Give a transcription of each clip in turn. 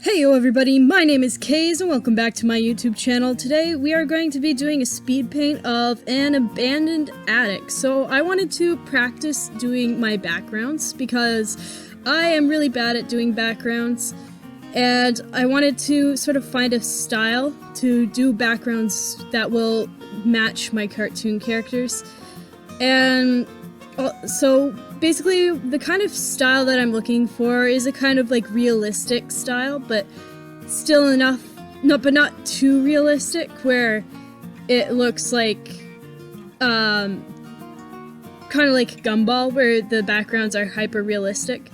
Heyo everybody, my name is Kayz and welcome back to my YouTube channel. Today we are going to be doing a speed paint of an abandoned attic. So I wanted to practice doing my backgrounds because I am really bad at doing backgrounds, and I wanted to sort of find a style to do backgrounds that will match my cartoon characters. And so basically the kind of style that I'm looking for is a kind of like realistic style, but still enough, but not too realistic where it looks like kind of like Gumball, where the backgrounds are hyper realistic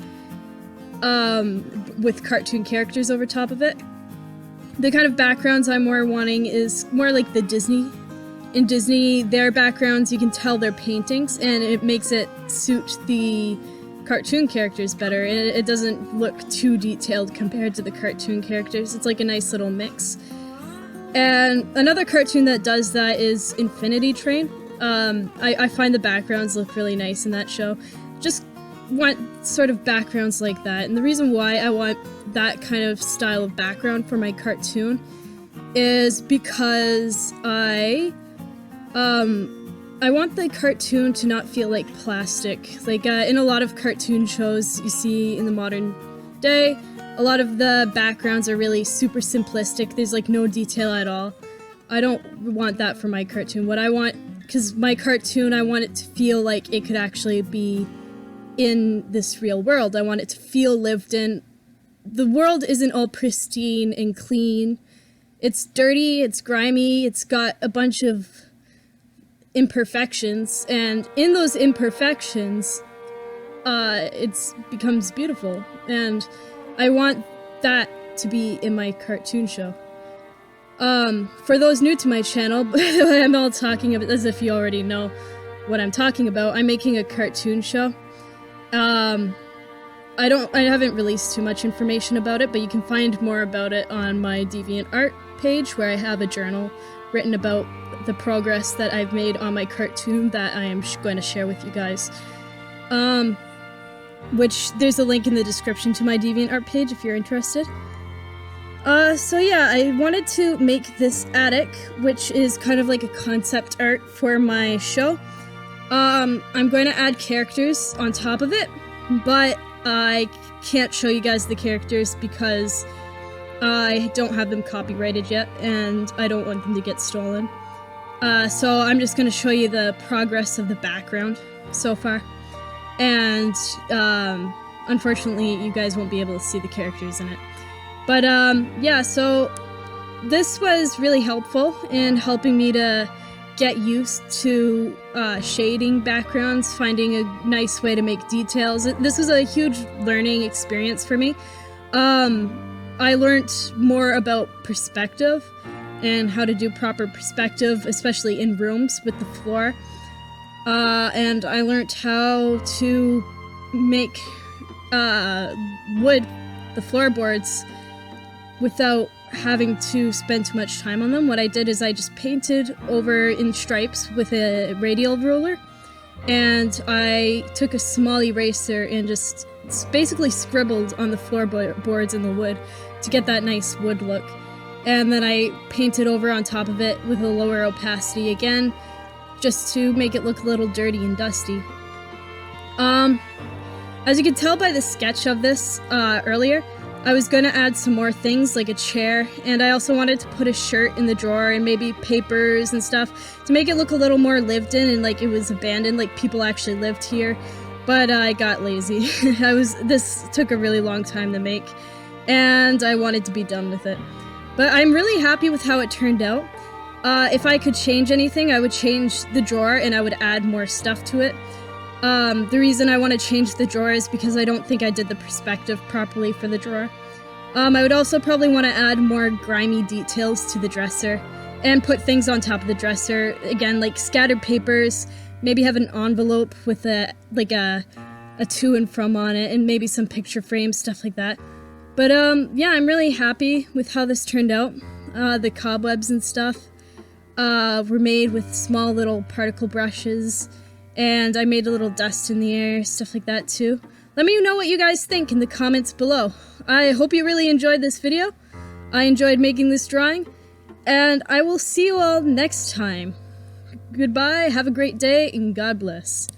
with cartoon characters over top of it. The kind of backgrounds I'm more wanting is more like the Disney. In Disney, their backgrounds, you can tell they're paintings, and it makes it suit the cartoon characters better, and it doesn't look too detailed compared to the cartoon characters. It's like a nice little mix. And another cartoon that does that is Infinity Train. I find the backgrounds look really nice in that show. Just want sort of backgrounds like that, and the reason why I want that kind of style of background for my cartoon is because I want the cartoon to not feel like plastic. Like, in a lot of cartoon shows you see in the modern day, a lot of the backgrounds are really super simplistic. There's like no detail at all. I don't want that for my cartoon. What I want, because my cartoon, I want it to feel like it could actually be in this real world. I want it to feel lived in. The world isn't all pristine and clean. It's dirty, it's grimy, it's got a bunch of imperfections, and in those imperfections it becomes beautiful, and I want that to be in my cartoon show. For those new to my channel, I'm all talking about as if you already know what I'm talking about. I'm making a cartoon show. I haven't released too much information about it, but you can find more about it on my DeviantArt page, where I have a journal written about the progress that I've made on my cartoon that I am going to share with you guys. Which there's a link in the description to my DeviantArt page if you're interested. So yeah, I wanted to make this attic, which is kind of like a concept art for my show. I'm going to add characters on top of it, but I can't show you guys the characters because I don't have them copyrighted yet, and I don't want them to get stolen. So I'm just going to show you the progress of the background so far. And unfortunately, you guys won't be able to see the characters in it. But yeah, so this was really helpful in helping me to get used to shading backgrounds, finding a nice way to make details. This was a huge learning experience for me. I learned more about perspective and how to do proper perspective, especially in rooms with the floor. And I learned how to make wood, the floorboards, without having to spend too much time on them. What I did is I just painted over in stripes with a radial ruler, and I took a small eraser and just basically scribbled on the floorboards in the wood to get that nice wood look. And then I painted over on top of it with a lower opacity again, just to make it look a little dirty and dusty. As you can tell by the sketch of this earlier, I was going to add some more things like a chair, and I also wanted to put a shirt in the drawer and maybe papers and stuff to make it look a little more lived in and like it was abandoned, like people actually lived here. But I got lazy. This took a really long time to make, and I wanted to be done with it. But I'm really happy with how it turned out. If I could change anything, I would change the drawer and I would add more stuff to it. The reason I want to change the drawer is because I don't think I did the perspective properly for the drawer. I would also probably want to add more grimy details to the dresser and put things on top of the dresser. Again, like scattered papers, maybe have an envelope with a to and from on it, and maybe some picture frames, stuff like that. But yeah, I'm really happy with how this turned out. The cobwebs and stuff were made with small little particle brushes, and I made a little dust in the air, stuff like that too. Let me know what you guys think in the comments below. I hope you really enjoyed this video. I enjoyed making this drawing, and I will see you all next time. Goodbye, have a great day, and God bless.